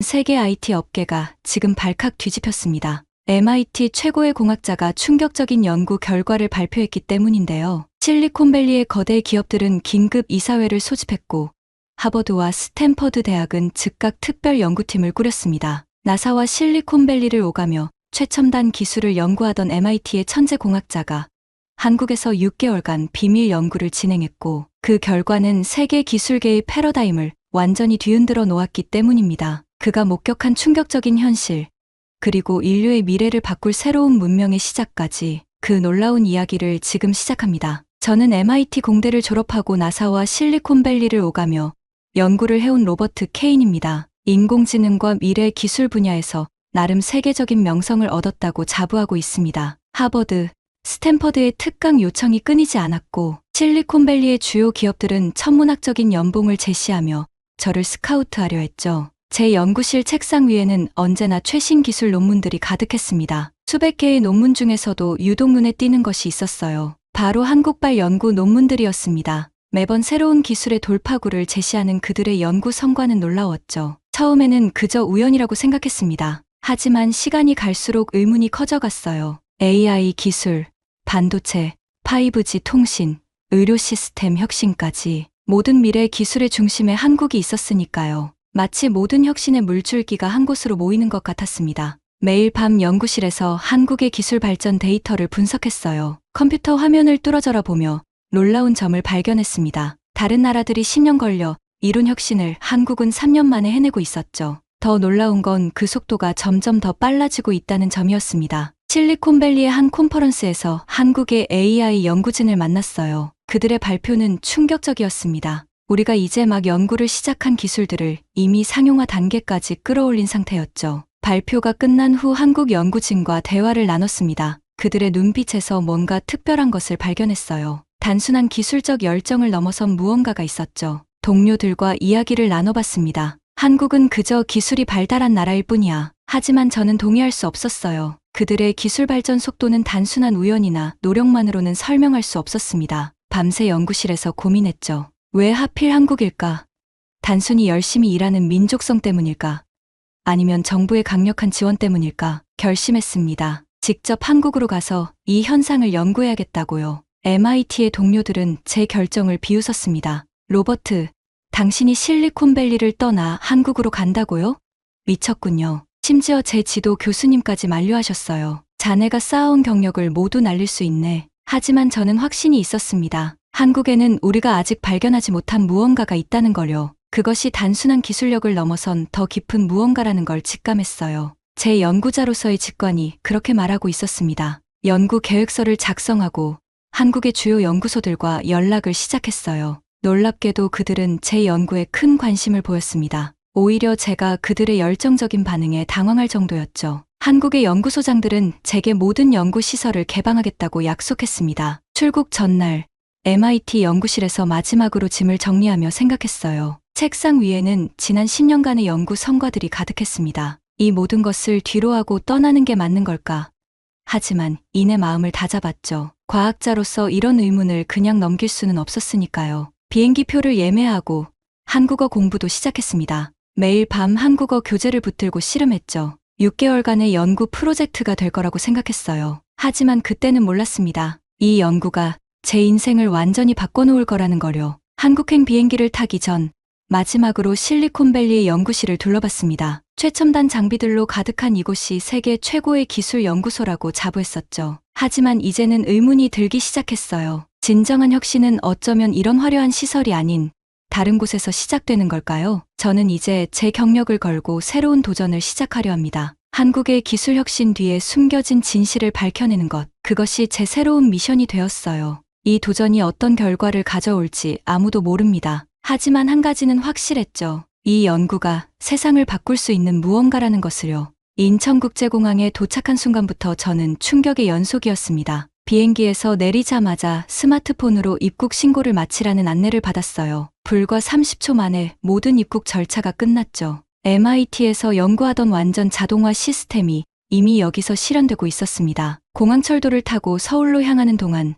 세계 IT 업계가 지금 발칵 뒤집혔습니다. MIT 최고의 공학자가 충격적인 연구 결과를 발표했기 때문인데요. 실리콘밸리의 거대 기업들은 긴급 이사회를 소집했고 하버드와 스탠퍼드 대학은 즉각 특별 연구팀을 꾸렸습니다. 나사와 실리콘밸리를 오가며 최첨단 기술을 연구하던 MIT의 천재 공학자가 한국에서 6개월간 비밀 연구를 진행했고 그 결과는 세계 기술계의 패러다임을 완전히 뒤흔들어 놓았기 때문입니다. 그가 목격한 충격적인 현실, 그리고 인류의 미래를 바꿀 새로운 문명의 시작까지 그 놀라운 이야기를 지금 시작합니다. 저는 MIT 공대를 졸업하고 나사와 실리콘밸리를 오가며 연구를 해온 로버트 케인입니다. 인공지능과 미래 기술 분야에서 나름 세계적인 명성을 얻었다고 자부하고 있습니다. 하버드, 스탠퍼드의 특강 요청이 끊이지 않았고 실리콘밸리의 주요 기업들은 천문학적인 연봉을 제시하며 저를 스카우트하려 했죠. 제 연구실 책상 위에는 언제나 최신 기술 논문들이 가득했습니다. 수백 개의 논문 중에서도 유독 눈에 띄는 것이 있었어요. 바로 한국발 연구 논문들이었습니다. 매번 새로운 기술의 돌파구를 제시하는 그들의 연구 성과는 놀라웠죠. 처음에는 그저 우연이라고 생각했습니다. 하지만 시간이 갈수록 의문이 커져갔어요. AI 기술, 반도체, 5G 통신, 의료 시스템 혁신까지 모든 미래 기술의 중심에 한국이 있었으니까요. 마치 모든 혁신의 물줄기가 한 곳으로 모이는 것 같았습니다. 매일 밤 연구실에서 한국의 기술 발전 데이터를 분석했어요. 컴퓨터 화면을 뚫어져라 보며 놀라운 점을 발견했습니다. 다른 나라들이 10년 걸려 이룬 혁신을 한국은 3년 만에 해내고 있었죠. 더 놀라운 건 그 속도가 점점 더 빨라지고 있다는 점이었습니다. 실리콘밸리의 한 컨퍼런스에서 한국의 AI 연구진을 만났어요. 그들의 발표는 충격적이었습니다. 우리가 이제 막 연구를 시작한 기술들을 이미 상용화 단계까지 끌어올린 상태였죠. 발표가 끝난 후 한국 연구진과 대화를 나눴습니다. 그들의 눈빛에서 뭔가 특별한 것을 발견했어요. 단순한 기술적 열정을 넘어선 무언가가 있었죠. 동료들과 이야기를 나눠봤습니다. 한국은 그저 기술이 발달한 나라일 뿐이야. 하지만 저는 동의할 수 없었어요. 그들의 기술 발전 속도는 단순한 우연이나 노력만으로는 설명할 수 없었습니다. 밤새 연구실에서 고민했죠. 왜 하필 한국일까? 단순히 열심히 일하는 민족성 때문일까? 아니면 정부의 강력한 지원 때문일까? 결심했습니다. 직접 한국으로 가서 이 현상을 연구해야겠다고요. MIT의 동료들은 제 결정을 비웃었습니다. 로버트, 당신이 실리콘밸리를 떠나 한국으로 간다고요? 미쳤군요. 심지어 제 지도 교수님까지 만류하셨어요. 자네가 쌓아온 경력을 모두 날릴 수 있네. 하지만 저는 확신이 있었습니다. 한국에는 우리가 아직 발견하지 못한 무언가가 있다는 걸요. 그것이 단순한 기술력을 넘어선 더 깊은 무언가라는 걸 직감했어요. 제 연구자로서의 직관이 그렇게 말하고 있었습니다. 연구 계획서를 작성하고 한국의 주요 연구소들과 연락을 시작했어요. 놀랍게도 그들은 제 연구에 큰 관심을 보였습니다. 오히려 제가 그들의 열정적인 반응에 당황할 정도였죠. 한국의 연구소장들은 제게 모든 연구시설을 개방하겠다고 약속했습니다. 출국 전날 MIT 연구실에서 마지막으로 짐을 정리하며 생각했어요. 책상 위에는 지난 10년간의 연구 성과들이 가득했습니다. 이 모든 것을 뒤로하고 떠나는 게 맞는 걸까? 하지만 이내 마음을 다잡았죠. 과학자로서 이런 의문을 그냥 넘길 수는 없었으니까요. 비행기표를 예매하고 한국어 공부도 시작했습니다. 매일 밤 한국어 교재를 붙들고 씨름했죠. 6개월간의 연구 프로젝트가 될 거라고 생각했어요. 하지만 그때는 몰랐습니다. 이 연구가 제 인생을 완전히 바꿔놓을 거라는 거요. 한국행 비행기를 타기 전 마지막으로 실리콘밸리의 연구실을 둘러봤습니다. 최첨단 장비들로 가득한 이곳이 세계 최고의 기술 연구소라고 자부했었죠. 하지만 이제는 의문이 들기 시작했어요. 진정한 혁신은 어쩌면 이런 화려한 시설이 아닌 다른 곳에서 시작되는 걸까요? 저는 이제 제 경력을 걸고 새로운 도전을 시작하려 합니다. 한국의 기술 혁신 뒤에 숨겨진 진실을 밝혀내는 것, 그것이 제 새로운 미션이 되었어요. 이 도전이 어떤 결과를 가져올지 아무도 모릅니다. 하지만 한 가지는 확실했죠. 이 연구가 세상을 바꿀 수 있는 무언가라는 것을요. 인천국제공항에 도착한 순간부터 저는 충격의 연속이었습니다. 비행기에서 내리자마자 스마트폰으로 입국 신고를 마치라는 안내를 받았어요. 불과 30초 만에 모든 입국 절차가 끝났죠. MIT에서 연구하던 완전 자동화 시스템이 이미 여기서 실현되고 있었습니다. 공항철도를 타고 서울로 향하는 동안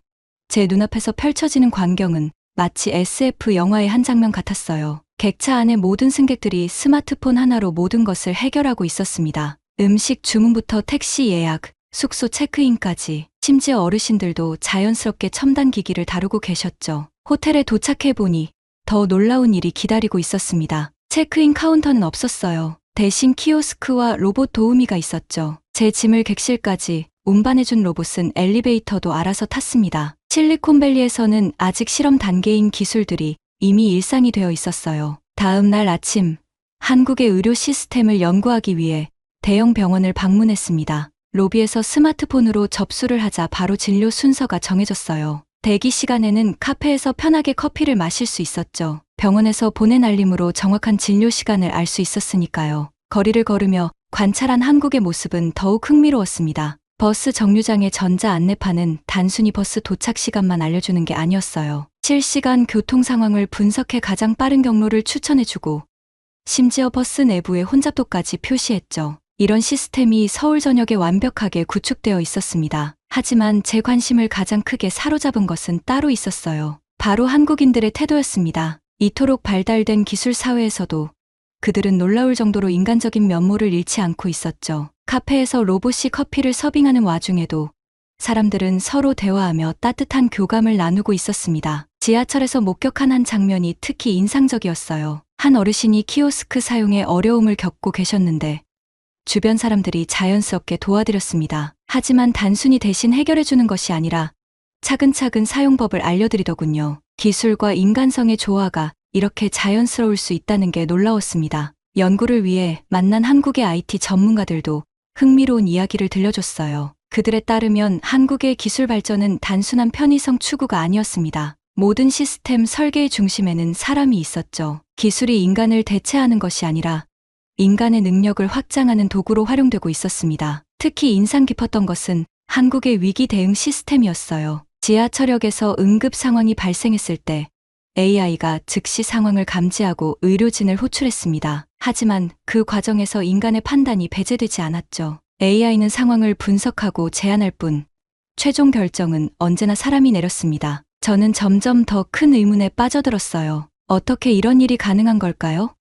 제 눈앞에서 펼쳐지는 광경은 마치 SF 영화의 한 장면 같았어요. 객차 안의 모든 승객들이 스마트폰 하나로 모든 것을 해결하고 있었습니다. 음식 주문부터 택시 예약, 숙소 체크인까지, 심지어 어르신들도 자연스럽게 첨단 기기를 다루고 계셨죠. 호텔에 도착해 보니 더 놀라운 일이 기다리고 있었습니다. 체크인 카운터는 없었어요. 대신 키오스크와 로봇 도우미가 있었죠. 제 짐을 객실까지 운반해준 로봇은 엘리베이터도 알아서 탔습니다. 실리콘밸리에서는 아직 실험 단계인 기술들이 이미 일상이 되어 있었어요. 다음 날 아침, 한국의 의료 시스템을 연구하기 위해 대형 병원을 방문했습니다. 로비에서 스마트폰으로 접수를 하자 바로 진료 순서가 정해졌어요. 대기 시간에는 카페에서 편하게 커피를 마실 수 있었죠. 병원에서 보낸 알림으로 정확한 진료 시간을 알 수 있었으니까요. 거리를 걸으며 관찰한 한국의 모습은 더욱 흥미로웠습니다. 버스 정류장의 전자 안내판은 단순히 버스 도착 시간만 알려주는 게 아니었어요. 실시간 교통 상황을 분석해 가장 빠른 경로를 추천해주고 심지어 버스 내부에 혼잡도까지 표시했죠. 이런 시스템이 서울 전역에 완벽하게 구축되어 있었습니다. 하지만 제 관심을 가장 크게 사로잡은 것은 따로 있었어요. 바로 한국인들의 태도였습니다. 이토록 발달된 기술 사회에서도 그들은 놀라울 정도로 인간적인 면모를 잃지 않고 있었죠. 카페에서 로봇이 커피를 서빙하는 와중에도 사람들은 서로 대화하며 따뜻한 교감을 나누고 있었습니다. 지하철에서 목격한 한 장면이 특히 인상적이었어요. 한 어르신이 키오스크 사용에 어려움을 겪고 계셨는데 주변 사람들이 자연스럽게 도와드렸습니다. 하지만 단순히 대신 해결해주는 것이 아니라 차근차근 사용법을 알려드리더군요. 기술과 인간성의 조화가 이렇게 자연스러울 수 있다는 게 놀라웠습니다. 연구를 위해 만난 한국의 IT 전문가들도 흥미로운 이야기를 들려줬어요. 그들에 따르면 한국의 기술 발전은 단순한 편의성 추구가 아니었습니다. 모든 시스템 설계의 중심에는 사람이 있었죠. 기술이 인간을 대체하는 것이 아니라 인간의 능력을 확장하는 도구로 활용되고 있었습니다. 특히 인상 깊었던 것은 한국의 위기 대응 시스템이었어요. 지하철역에서 응급 상황이 발생했을 때 AI가 즉시 상황을 감지하고 의료진을 호출했습니다. 하지만 그 과정에서 인간의 판단이 배제되지 않았죠. AI는 상황을 분석하고 제안할 뿐, 최종 결정은 언제나 사람이 내렸습니다. 저는 점점 더 큰 의문에 빠져들었어요. 어떻게 이런 일이 가능한 걸까요?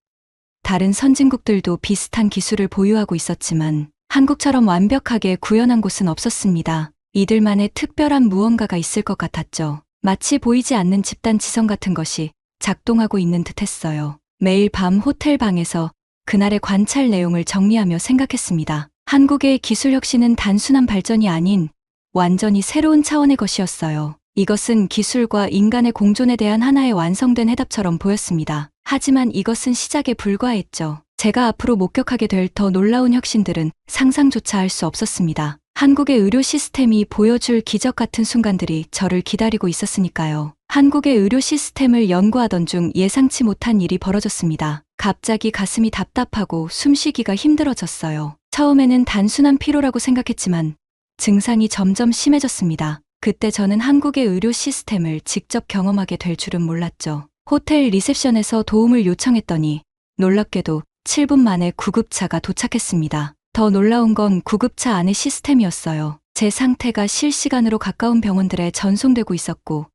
다른 선진국들도 비슷한 기술을 보유하고 있었지만 한국처럼 완벽하게 구현한 곳은 없었습니다. 이들만의 특별한 무언가가 있을 것 같았죠. 마치 보이지 않는 집단 지성 같은 것이 작동하고 있는 듯했어요. 매일 밤 호텔 방에서 그날의 관찰 내용을 정리하며 생각했습니다. 한국의 기술 혁신은 단순한 발전이 아닌 완전히 새로운 차원의 것이었어요. 이것은 기술과 인간의 공존에 대한 하나의 완성된 해답처럼 보였습니다. 하지만 이것은 시작에 불과했죠. 제가 앞으로 목격하게 될 더 놀라운 혁신들은 상상조차 할 수 없었습니다. 한국의 의료 시스템이 보여줄 기적 같은 순간들이 저를 기다리고 있었으니까요. 한국의 의료 시스템을 연구하던 중 예상치 못한 일이 벌어졌습니다. 갑자기 가슴이 답답하고 숨쉬기가 힘들어졌어요. 처음에는 단순한 피로라고 생각했지만 증상이 점점 심해졌습니다. 그때 저는 한국의 의료 시스템을 직접 경험하게 될 줄은 몰랐죠. 호텔 리셉션에서 도움을 요청했더니 놀랍게도 7분 만에 구급차가 도착했습니다. 더 놀라운 건 구급차 안의 시스템이었어요. 제 상태가 실시간으로 가까운 병원들에 전송되고 있었고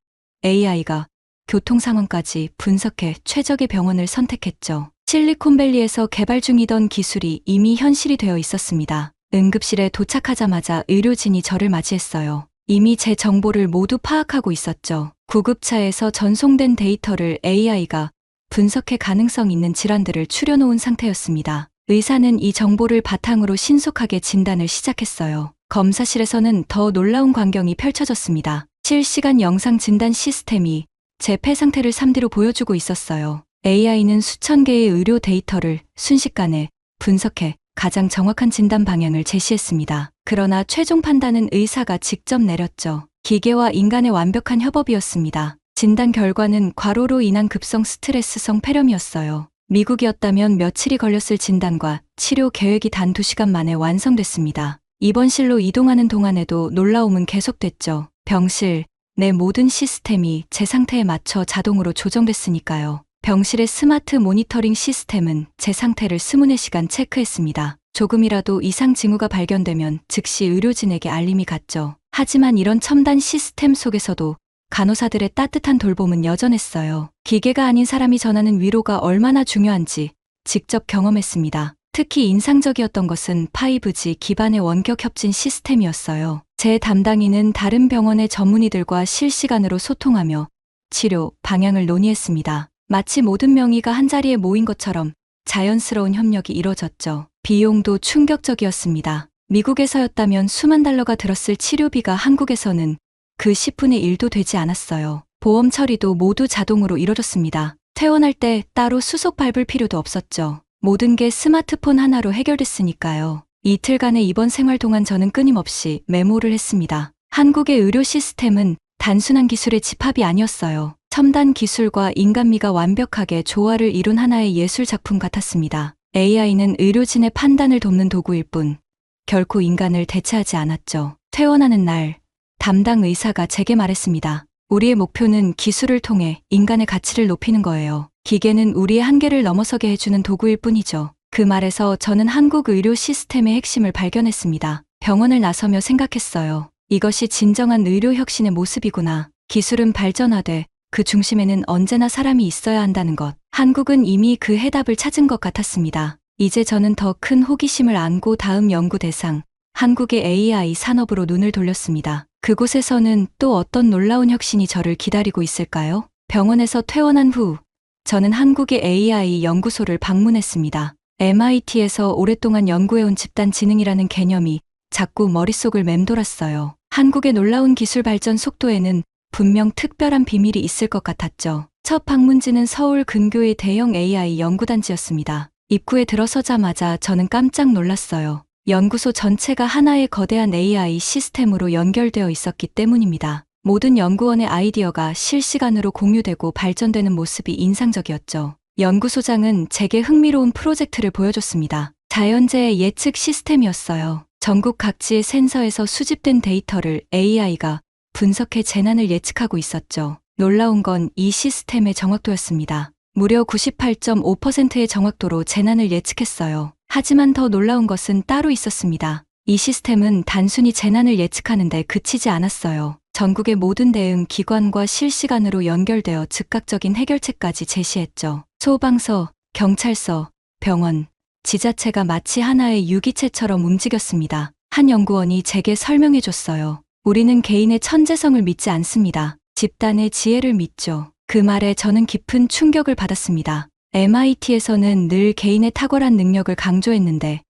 AI가 교통 상황까지 분석해 최적의 병원을 선택했죠. 실리콘밸리에서 개발 중이던 기술이 이미 현실이 되어 있었습니다. 응급실에 도착하자마자 의료진이 저를 맞이했어요. 이미 제 정보를 모두 파악하고 있었죠. 구급차에서 전송된 데이터를 AI가 분석해 가능성 있는 질환들을 추려놓은 상태였습니다. 의사는 이 정보를 바탕으로 신속하게 진단을 시작했어요. 검사실에서는 더 놀라운 광경이 펼쳐졌습니다. 실시간 영상 진단 시스템이 제 폐 상태를 3D로 보여주고 있었어요. AI는 수천 개의 의료 데이터를 순식간에 분석해 가장 정확한 진단 방향을 제시했습니다. 그러나 최종 판단은 의사가 직접 내렸죠. 기계와 인간의 완벽한 협업이었습니다. 진단 결과는 과로로 인한 급성 스트레스성 폐렴이었어요. 미국이었다면 며칠이 걸렸을 진단과 치료 계획이 단 2시간 만에 완성됐습니다. 입원실로 이동하는 동안에도 놀라움은 계속됐죠. 병실, 내 모든 시스템이 제 상태에 맞춰 자동으로 조정됐으니까요. 병실의 스마트 모니터링 시스템은 제 상태를 24시간 체크했습니다. 조금이라도 이상 징후가 발견되면 즉시 의료진에게 알림이 갔죠. 하지만 이런 첨단 시스템 속에서도 간호사들의 따뜻한 돌봄은 여전했어요. 기계가 아닌 사람이 전하는 위로가 얼마나 중요한지 직접 경험했습니다. 특히 인상적이었던 것은 5G 기반의 원격 협진 시스템이었어요. 제 담당인은 다른 병원의 전문의들과 실시간으로 소통하며 치료 방향을 논의했습니다. 마치 모든 명의가 한자리에 모인 것처럼 자연스러운 협력이 이뤄졌죠. 비용도 충격적이었습니다. 미국에서였다면 수만 달러가 들었을 치료비가 한국에서는 그 10분의 1도 되지 않았어요. 보험 처리도 모두 자동으로 이뤄졌습니다. 퇴원할 때 따로 수속 밟을 필요도 없었죠. 모든 게 스마트폰 하나로 해결됐으니까요. 이틀간의 입원 생활 동안 저는 끊임없이 메모를 했습니다. 한국의 의료 시스템은 단순한 기술의 집합이 아니었어요. 첨단 기술과 인간미가 완벽하게 조화를 이룬 하나의 예술 작품 같았습니다. AI는 의료진의 판단을 돕는 도구일 뿐 결코 인간을 대체하지 않았죠. 퇴원하는 날 담당 의사가 제게 말했습니다. 우리의 목표는 기술을 통해 인간의 가치를 높이는 거예요. 기계는 우리의 한계를 넘어서게 해주는 도구일 뿐이죠. 그 말에서 저는 한국 의료 시스템의 핵심을 발견했습니다. 병원을 나서며 생각했어요. 이것이 진정한 의료 혁신의 모습이구나. 기술은 발전하되 그 중심에는 언제나 사람이 있어야 한다는 것. 한국은 이미 그 해답을 찾은 것 같았습니다. 이제 저는 더 큰 호기심을 안고 다음 연구 대상, 한국의 AI 산업으로 눈을 돌렸습니다. 그곳에서는 또 어떤 놀라운 혁신이 저를 기다리고 있을까요? 병원에서 퇴원한 후 저는 한국의 AI 연구소를 방문했습니다. MIT에서 오랫동안 연구해온 집단 지능이라는 개념이 자꾸 머릿속을 맴돌았어요. 한국의 놀라운 기술 발전 속도에는 분명 특별한 비밀이 있을 것 같았죠. 첫 방문지는 서울 근교의 대형 AI 연구단지였습니다. 입구에 들어서자마자 저는 깜짝 놀랐어요. 연구소 전체가 하나의 거대한 AI 시스템으로 연결되어 있었기 때문입니다. 모든 연구원의 아이디어가 실시간으로 공유되고 발전되는 모습이 인상적이었죠. 연구소장은 제게 흥미로운 프로젝트를 보여줬습니다. 자연재해 예측 시스템이었어요. 전국 각지의 센서에서 수집된 데이터를 AI가 분석해 재난을 예측하고 있었죠. 놀라운 건 이 시스템의 정확도였습니다. 무려 98.5%의 정확도로 재난을 예측했어요. 하지만 더 놀라운 것은 따로 있었습니다. 이 시스템은 단순히 재난을 예측하는데 그치지 않았어요. 전국의 모든 대응 기관과 실시간으로 연결되어 즉각적인 해결책까지 제시했죠. 소방서, 경찰서, 병원, 지자체가 마치 하나의 유기체처럼 움직였습니다. 한 연구원이 제게 설명해줬어요. 우리는 개인의 천재성을 믿지 않습니다. 집단의 지혜를 믿죠. 그 말에 저는 깊은 충격을 받았습니다. MIT에서는 늘 개인의 탁월한 능력을 강조했는데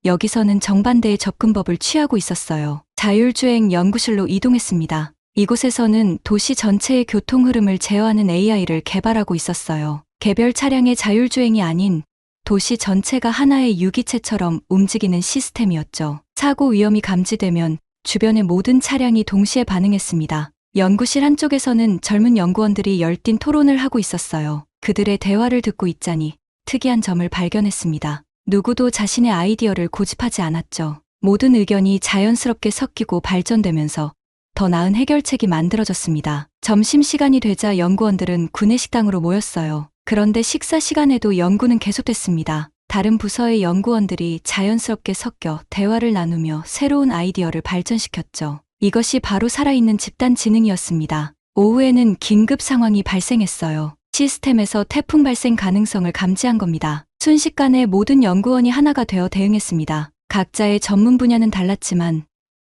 여기서는 정반대의 접근법을 취하고 있었어요. 자율주행 연구실로 이동했습니다. 이곳에서는 도시 전체의 교통 흐름을 제어하는 AI를 개발하고 있었어요. 개별 차량의 자율주행이 아닌 도시 전체가 하나의 유기체처럼 움직이는 시스템이었죠. 사고 위험이 감지되면 주변의 모든 차량이 동시에 반응했습니다. 연구실 한쪽에서는 젊은 연구원들이 열띤 토론을 하고 있었어요. 그들의 대화를 듣고 있자니 특이한 점을 발견했습니다. 누구도 자신의 아이디어를 고집하지 않았죠. 모든 의견이 자연스럽게 섞이고 발전되면서 더 나은 해결책이 만들어졌습니다. 점심시간이 되자 연구원들은 구내식당으로 모였어요. 그런데 식사 시간에도 연구는 계속됐습니다. 다른 부서의 연구원들이 자연스럽게 섞여 대화를 나누며 새로운 아이디어를 발전시켰죠. 이것이 바로 살아있는 집단 지능이었습니다. 오후에는 긴급 상황이 발생했어요. 시스템에서 태풍 발생 가능성을 감지한 겁니다. 순식간에 모든 연구원이 하나가 되어 대응했습니다. 각자의 전문 분야는 달랐지만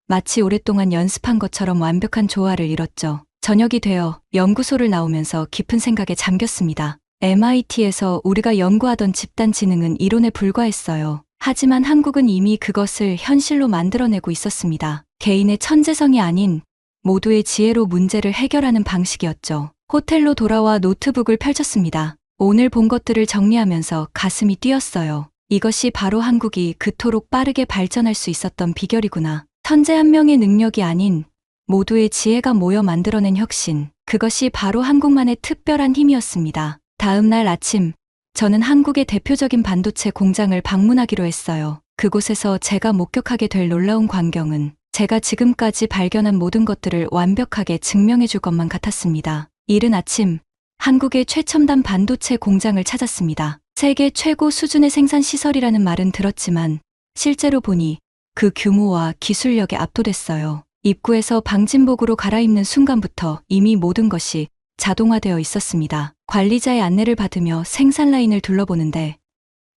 마치 오랫동안 연습한 것처럼 완벽한 조화를 이뤘죠. 저녁이 되어 연구소를 나오면서 깊은 생각에 잠겼습니다. MIT에서 우리가 연구하던 집단 지능은 이론에 불과했어요. 하지만 한국은 이미 그것을 현실로 만들어내고 있었습니다. 개인의 천재성이 아닌 모두의 지혜로 문제를 해결하는 방식이었죠. 호텔로 돌아와 노트북을 펼쳤습니다. 오늘 본 것들을 정리하면서 가슴이 뛰었어요. 이것이 바로 한국이 그토록 빠르게 발전할 수 있었던 비결이구나. 천재 한 명의 능력이 아닌 모두의 지혜가 모여 만들어낸 혁신. 그것이 바로 한국만의 특별한 힘이었습니다. 다음 날 아침, 저는 한국의 대표적인 반도체 공장을 방문하기로 했어요. 그곳에서 제가 목격하게 될 놀라운 광경은 제가 지금까지 발견한 모든 것들을 완벽하게 증명해 줄 것만 같았습니다. 이른 아침, 한국의 최첨단 반도체 공장을 찾았습니다. 세계 최고 수준의 생산 시설이라는 말은 들었지만 실제로 보니 그 규모와 기술력에 압도됐어요. 입구에서 방진복으로 갈아입는 순간부터 이미 모든 것이 자동화되어 있었습니다. 관리자의 안내를 받으며 생산 라인을 둘러보는데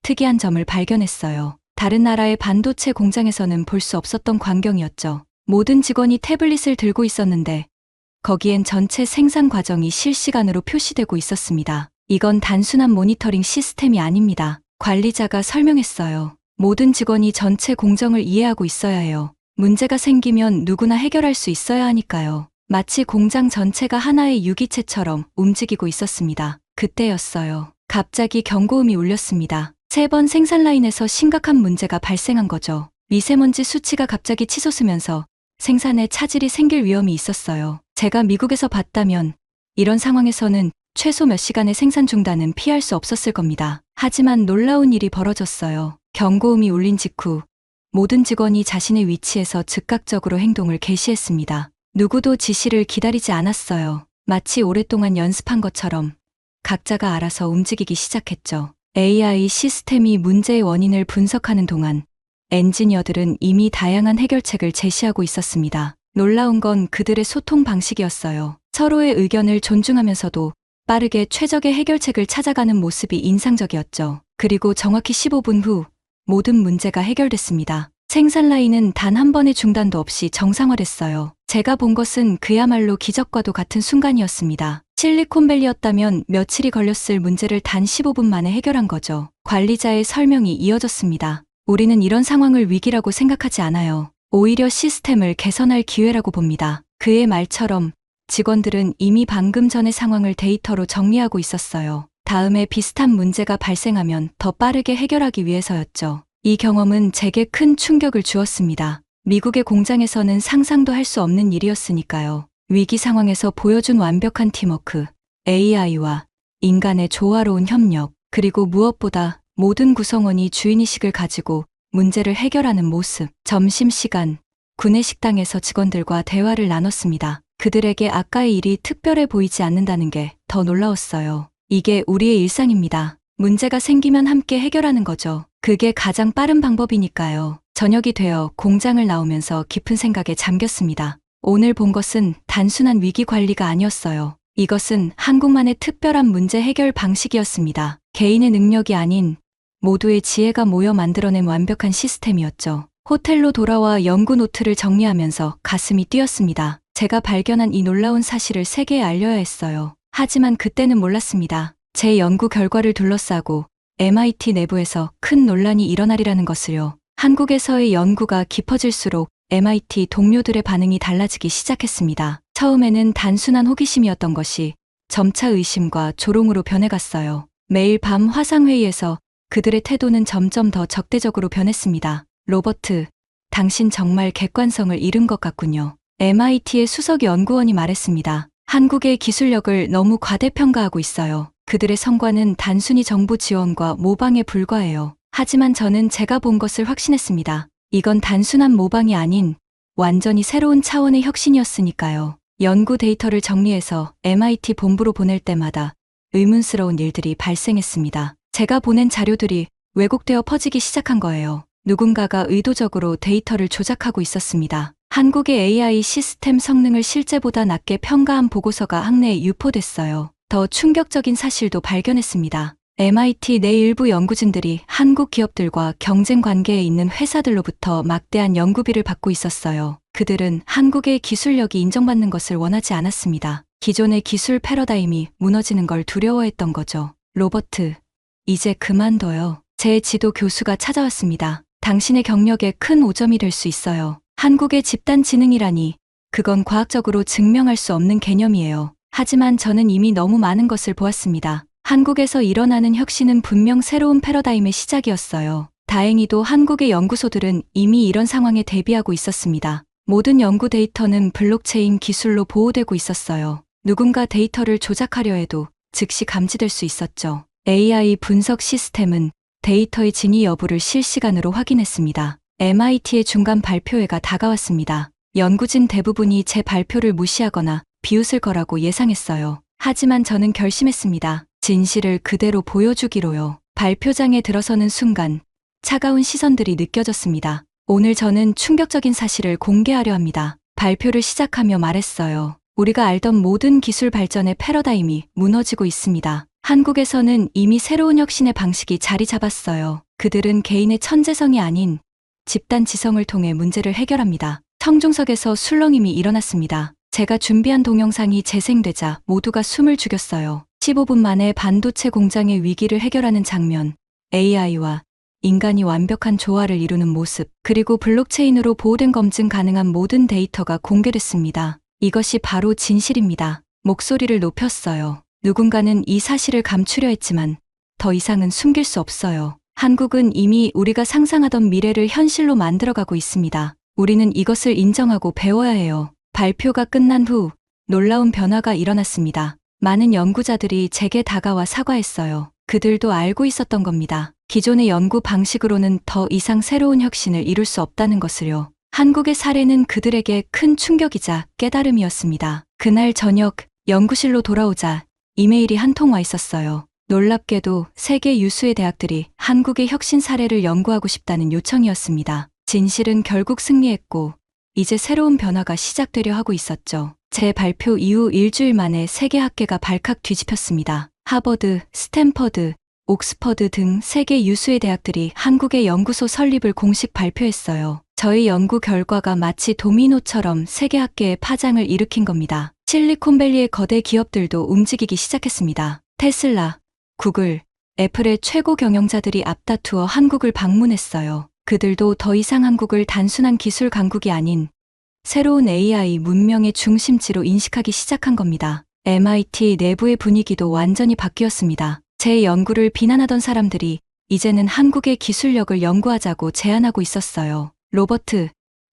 특이한 점을 발견했어요. 다른 나라의 반도체 공장에서는 볼 수 없었던 광경이었죠. 모든 직원이 태블릿을 들고 있었는데 거기엔 전체 생산 과정이 실시간으로 표시되고 있었습니다. 이건 단순한 모니터링 시스템이 아닙니다. 관리자가 설명했어요. 모든 직원이 전체 공정을 이해하고 있어야 해요. 문제가 생기면 누구나 해결할 수 있어야 하니까요. 마치 공장 전체가 하나의 유기체처럼 움직이고 있었습니다. 그때였어요. 갑자기 경고음이 울렸습니다. 3번 생산 라인에서 심각한 문제가 발생한 거죠. 미세먼지 수치가 갑자기 치솟으면서 생산에 차질이 생길 위험이 있었어요. 제가 미국에서 봤다면 이런 상황에서는 최소 몇 시간의 생산 중단은 피할 수 없었을 겁니다. 하지만 놀라운 일이 벌어졌어요. 경고음이 울린 직후 모든 직원이 자신의 위치에서 즉각적으로 행동을 개시했습니다. 누구도 지시를 기다리지 않았어요. 마치 오랫동안 연습한 것처럼 각자가 알아서 움직이기 시작했죠. AI 시스템이 문제의 원인을 분석하는 동안 엔지니어들은 이미 다양한 해결책을 제시하고 있었습니다. 놀라운 건 그들의 소통 방식이었어요. 서로의 의견을 존중하면서도 빠르게 최적의 해결책을 찾아가는 모습이 인상적이었죠. 그리고 정확히 15분 후 모든 문제가 해결됐습니다. 생산 라인은 단 한 번의 중단도 없이 정상화됐어요. 제가 본 것은 그야말로 기적과도 같은 순간이었습니다. 실리콘밸리였다면 며칠이 걸렸을 문제를 단 15분 만에 해결한 거죠. 관리자의 설명이 이어졌습니다. 우리는 이런 상황을 위기라고 생각하지 않아요. 오히려 시스템을 개선할 기회라고 봅니다. 그의 말처럼 직원들은 이미 방금 전의 상황을 데이터로 정리하고 있었어요. 다음에 비슷한 문제가 발생하면 더 빠르게 해결하기 위해서였죠. 이 경험은 제게 큰 충격을 주었습니다. 미국의 공장에서는 상상도 할 수 없는 일이었으니까요. 위기 상황에서 보여준 완벽한 팀워크, AI와 인간의 조화로운 협력, 그리고 무엇보다 모든 구성원이 주인의식을 가지고 문제를 해결하는 모습. 점심시간, 구내식당에서 직원들과 대화를 나눴습니다. 그들에게 아까의 일이 특별해 보이지 않는다는 게 더 놀라웠어요. 이게 우리의 일상입니다. 문제가 생기면 함께 해결하는 거죠. 그게 가장 빠른 방법이니까요. 저녁이 되어 공장을 나오면서 깊은 생각에 잠겼습니다. 오늘 본 것은 단순한 위기 관리가 아니었어요. 이것은 한국만의 특별한 문제 해결 방식이었습니다. 개인의 능력이 아닌 모두의 지혜가 모여 만들어낸 완벽한 시스템이었죠. 호텔로 돌아와 연구 노트를 정리하면서 가슴이 뛰었습니다. 제가 발견한 이 놀라운 사실을 세계에 알려야 했어요. 하지만 그때는 몰랐습니다. 제 연구 결과를 둘러싸고 MIT 내부에서 큰 논란이 일어나리라는 것을요. 한국에서의 연구가 깊어질수록 MIT 동료들의 반응이 달라지기 시작했습니다. 처음에는 단순한 호기심이었던 것이 점차 의심과 조롱으로 변해갔어요. 매일 밤 화상회의에서 그들의 태도는 점점 더 적대적으로 변했습니다. 로버트, 당신 정말 객관성을 잃은 것 같군요. MIT의 수석 연구원이 말했습니다. 한국의 기술력을 너무 과대평가하고 있어요. 그들의 성과는 단순히 정부 지원과 모방에 불과해요. 하지만 저는 제가 본 것을 확신했습니다. 이건 단순한 모방이 아닌 완전히 새로운 차원의 혁신이었으니까요. 연구 데이터를 정리해서 MIT 본부로 보낼 때마다 의문스러운 일들이 발생했습니다. 제가 보낸 자료들이 왜곡되어 퍼지기 시작한 거예요. 누군가가 의도적으로 데이터를 조작하고 있었습니다. 한국의 AI 시스템 성능을 실제보다 낮게 평가한 보고서가 학내에 유포됐어요. 더 충격적인 사실도 발견했습니다. MIT 내 일부 연구진들이 한국 기업들과 경쟁 관계에 있는 회사들로부터 막대한 연구비를 받고 있었어요. 그들은 한국의 기술력이 인정받는 것을 원하지 않았습니다. 기존의 기술 패러다임이 무너지는 걸 두려워했던 거죠. 로버트, 이제 그만둬요. 제 지도 교수가 찾아왔습니다. 당신의 경력에 큰 오점이 될 수 있어요. 한국의 집단 지능이라니 그건 과학적으로 증명할 수 없는 개념이에요. 하지만 저는 이미 너무 많은 것을 보았습니다. 한국에서 일어나는 혁신은 분명 새로운 패러다임의 시작이었어요. 다행히도 한국의 연구소들은 이미 이런 상황에 대비하고 있었습니다. 모든 연구 데이터는 블록체인 기술로 보호되고 있었어요. 누군가 데이터를 조작하려 해도 즉시 감지될 수 있었죠. AI 분석 시스템은 데이터의 진위 여부를 실시간으로 확인했습니다. MIT의 중간 발표회가 다가왔습니다. 연구진 대부분이 제 발표를 무시하거나 비웃을 거라고 예상했어요. 하지만 저는 결심했습니다. 진실을 그대로 보여주기로요. 발표장에 들어서는 순간 차가운 시선들이 느껴졌습니다. 오늘 저는 충격적인 사실을 공개하려 합니다. 발표를 시작하며 말했어요. 우리가 알던 모든 기술 발전의 패러다임이 무너지고 있습니다. 한국에서는 이미 새로운 혁신의 방식이 자리 잡았어요. 그들은 개인의 천재성이 아닌 집단 지성을 통해 문제를 해결합니다. 청중석에서 술렁임이 일어났습니다. 제가 준비한 동영상이 재생되자 모두가 숨을 죽였어요. 15분 만에 반도체 공장의 위기를 해결하는 장면, AI와 인간이 완벽한 조화를 이루는 모습, 그리고 블록체인으로 보호된 검증 가능한 모든 데이터가 공개됐습니다. 이것이 바로 진실입니다. 목소리를 높였어요. 누군가는 이 사실을 감추려 했지만 더 이상은 숨길 수 없어요. 한국은 이미 우리가 상상하던 미래를 현실로 만들어가고 있습니다. 우리는 이것을 인정하고 배워야 해요. 발표가 끝난 후 놀라운 변화가 일어났습니다. 많은 연구자들이 제게 다가와 사과했어요. 그들도 알고 있었던 겁니다. 기존의 연구 방식으로는 더 이상 새로운 혁신을 이룰 수 없다는 것을요. 한국의 사례는 그들에게 큰 충격이자 깨달음이었습니다. 그날 저녁 연구실로 돌아오자 이메일이 한 통 와 있었어요. 놀랍게도 세계 유수의 대학들이 한국의 혁신 사례를 연구하고 싶다는 요청이었습니다. 진실은 결국 승리했고 이제 새로운 변화가 시작되려 하고 있었죠. 제 발표 이후 일주일 만에 세계 학계가 발칵 뒤집혔습니다. 하버드, 스탠퍼드, 옥스퍼드 등 세계 유수의 대학들이 한국의 연구소 설립을 공식 발표했어요. 저희 연구 결과가 마치 도미노처럼 세계 학계에 파장을 일으킨 겁니다. 실리콘밸리의 거대 기업들도 움직이기 시작했습니다. 테슬라, 구글, 애플의 최고 경영자들이 앞다투어 한국을 방문했어요. 그들도 더 이상 한국을 단순한 기술 강국이 아닌 새로운 AI 문명의 중심지로 인식하기 시작한 겁니다. MIT 내부의 분위기도 완전히 바뀌었습니다. 제 연구를 비난하던 사람들이 이제는 한국의 기술력을 연구하자고 제안하고 있었어요. 로버트,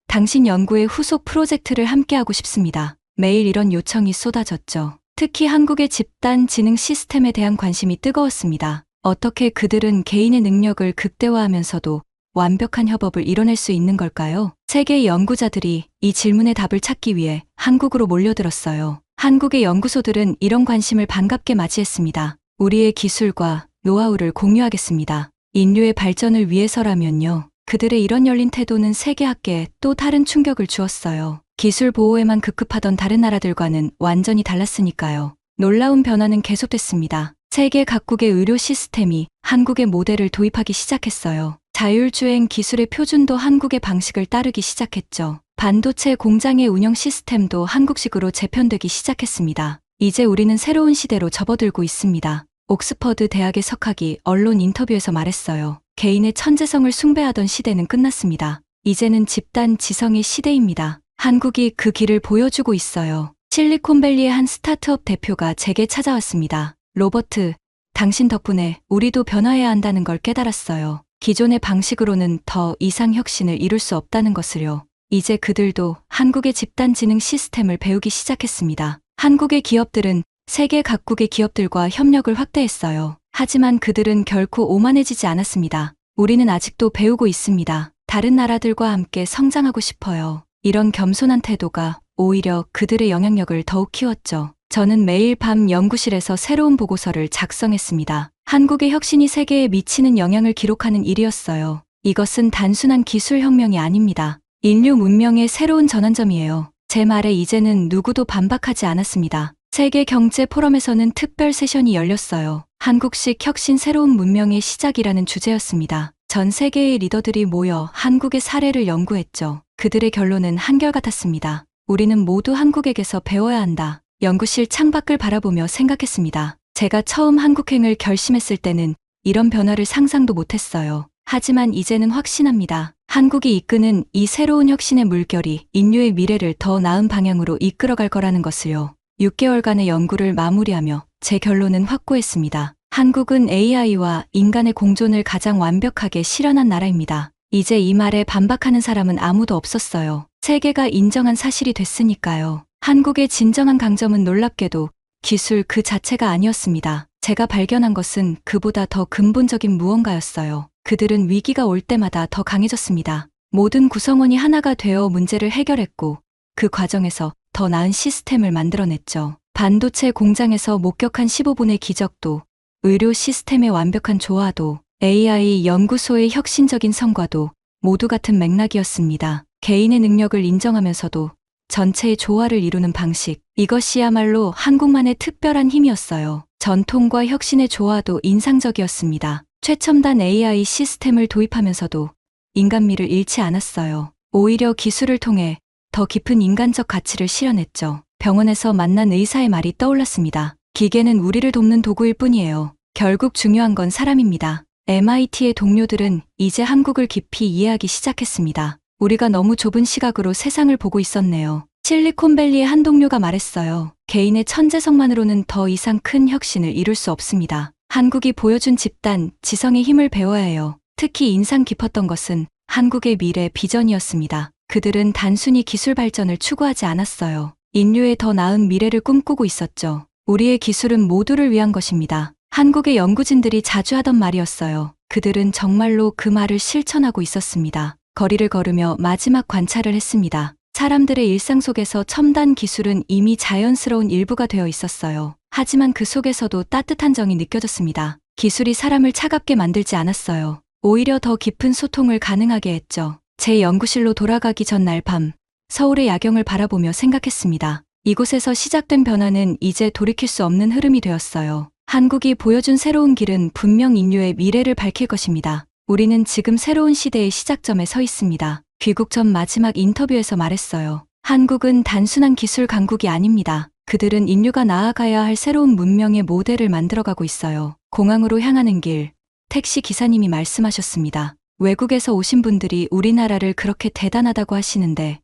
당신 연구의 후속 프로젝트를 함께하고 싶습니다. 매일 이런 요청이 쏟아졌죠. 특히 한국의 집단 지능 시스템에 대한 관심이 뜨거웠습니다. 어떻게 그들은 개인의 능력을 극대화하면서도 완벽한 협업을 이뤄낼 수 있는 걸까요? 세계의 연구자들이 이 질문의 답을 찾기 위해 한국으로 몰려들었어요. 한국의 연구소들은 이런 관심을 반갑게 맞이했습니다. 우리의 기술과 노하우를 공유하겠습니다. 인류의 발전을 위해서라면요. 그들의 이런 열린 태도는 세계 학계에 또 다른 충격을 주었어요. 기술 보호에만 급급하던 다른 나라들과는 완전히 달랐으니까요. 놀라운 변화는 계속됐습니다. 세계 각국의 의료 시스템이 한국의 모델을 도입하기 시작했어요. 자율주행 기술의 표준도 한국의 방식을 따르기 시작했죠. 반도체 공장의 운영 시스템도 한국식으로 재편되기 시작했습니다. 이제 우리는 새로운 시대로 접어들고 있습니다. 옥스퍼드 대학의 석학이 언론 인터뷰에서 말했어요. 개인의 천재성을 숭배하던 시대는 끝났습니다. 이제는 집단 지성의 시대입니다. 한국이 그 길을 보여주고 있어요. 실리콘밸리의 한 스타트업 대표가 제게 찾아왔습니다. 로버트, 당신 덕분에 우리도 변화해야 한다는 걸 깨달았어요. 기존의 방식으로는 더 이상 혁신을 이룰 수 없다는 것을요. 이제 그들도 한국의 집단 지능 시스템을 배우기 시작했습니다. 한국의 기업들은 세계 각국의 기업들과 협력을 확대했어요. 하지만 그들은 결코 오만해지지 않았습니다. 우리는 아직도 배우고 있습니다. 다른 나라들과 함께 성장하고 싶어요. 이런 겸손한 태도가 오히려 그들의 영향력을 더욱 키웠죠. 저는 매일 밤 연구실에서 새로운 보고서를 작성했습니다. 한국의 혁신이 세계에 미치는 영향을 기록하는 일이었어요. 이것은 단순한 기술 혁명이 아닙니다. 인류 문명의 새로운 전환점이에요. 제 말에 이제는 누구도 반박하지 않았습니다. 세계 경제 포럼에서는 특별 세션이 열렸어요. 한국식 혁신 새로운 문명의 시작이라는 주제였습니다. 전 세계의 리더들이 모여 한국의 사례를 연구했죠. 그들의 결론은 한결같았습니다. 우리는 모두 한국에게서 배워야 한다. 연구실 창밖을 바라보며 생각했습니다. 제가 처음 한국행을 결심했을 때는 이런 변화를 상상도 못했어요. 하지만 이제는 확신합니다. 한국이 이끄는 이 새로운 혁신의 물결이 인류의 미래를 더 나은 방향으로 이끌어갈 거라는 것을요. 6개월간의 연구를 마무리하며 제 결론은 확고했습니다. 한국은 AI와 인간의 공존을 가장 완벽하게 실현한 나라입니다. 이제 이 말에 반박하는 사람은 아무도 없었어요. 세계가 인정한 사실이 됐으니까요. 한국의 진정한 강점은 놀랍게도 기술 그 자체가 아니었습니다. 제가 발견한 것은 그보다 더 근본적인 무언가였어요. 그들은 위기가 올 때마다 더 강해졌습니다. 모든 구성원이 하나가 되어 문제를 해결했고 그 과정에서 더 나은 시스템을 만들어냈죠. 반도체 공장에서 목격한 15분의 기적도, 의료 시스템의 완벽한 조화도, AI 연구소의 혁신적인 성과도 모두 같은 맥락이었습니다. 개인의 능력을 인정하면서도 전체의 조화를 이루는 방식. 이것이야말로 한국만의 특별한 힘이었어요. 전통과 혁신의 조화도 인상적이었습니다. 최첨단 AI 시스템을 도입하면서도 인간미를 잃지 않았어요. 오히려 기술을 통해 더 깊은 인간적 가치를 실현했죠. 병원에서 만난 의사의 말이 떠올랐습니다. 기계는 우리를 돕는 도구일 뿐이에요. 결국 중요한 건 사람입니다. MIT의 동료들은 이제 한국을 깊이 이해하기 시작했습니다. 우리가 너무 좁은 시각으로 세상을 보고 있었네요. 실리콘밸리의 한 동료가 말했어요. 개인의 천재성만으로는 더 이상 큰 혁신을 이룰 수 없습니다. 한국이 보여준 집단, 지성의 힘을 배워야 해요. 특히 인상 깊었던 것은 한국의 미래 비전이었습니다. 그들은 단순히 기술 발전을 추구하지 않았어요. 인류의 더 나은 미래를 꿈꾸고 있었죠. 우리의 기술은 모두를 위한 것입니다. 한국의 연구진들이 자주 하던 말이었어요. 그들은 정말로 그 말을 실천하고 있었습니다. 거리를 걸으며 마지막 관찰을 했습니다. 사람들의 일상 속에서 첨단 기술은 이미 자연스러운 일부가 되어 있었어요. 하지만 그 속에서도 따뜻한 정이 느껴졌습니다. 기술이 사람을 차갑게 만들지 않았어요. 오히려 더 깊은 소통을 가능하게 했죠. 제 연구실로 돌아가기 전 날 밤, 서울의 야경을 바라보며 생각했습니다. 이곳에서 시작된 변화는 이제 돌이킬 수 없는 흐름이 되었어요. 한국이 보여준 새로운 길은 분명 인류의 미래를 밝힐 것입니다. 우리는 지금 새로운 시대의 시작점에 서 있습니다. 귀국 전 마지막 인터뷰에서 말했어요. 한국은 단순한 기술 강국이 아닙니다. 그들은 인류가 나아가야 할 새로운 문명의 모델을 만들어가고 있어요. 공항으로 향하는 길, 택시 기사님이 말씀하셨습니다. 외국에서 오신 분들이 우리나라를 그렇게 대단하다고 하시는데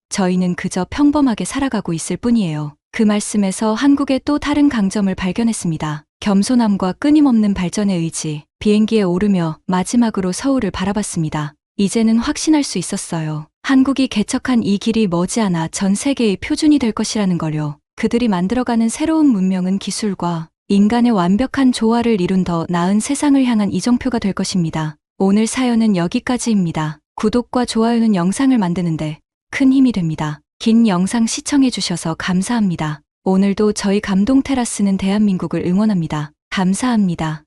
저희는 그저 평범하게 살아가고 있을 뿐이에요. 그 말씀에서 한국의 또 다른 강점을 발견했습니다. 겸손함과 끊임없는 발전의 의지. 비행기에 오르며 마지막으로 서울을 바라봤습니다. 이제는 확신할 수 있었어요. 한국이 개척한 이 길이 머지않아 전 세계의 표준이 될 것이라는 걸요. 그들이 만들어가는 새로운 문명은 기술과 인간의 완벽한 조화를 이룬 더 나은 세상을 향한 이정표가 될 것입니다. 오늘 사연은 여기까지입니다. 구독과 좋아요는 영상을 만드는데 큰 힘이 됩니다. 긴 영상 시청해주셔서 감사합니다. 오늘도 저희 감동 테라스는 대한민국을 응원합니다. 감사합니다.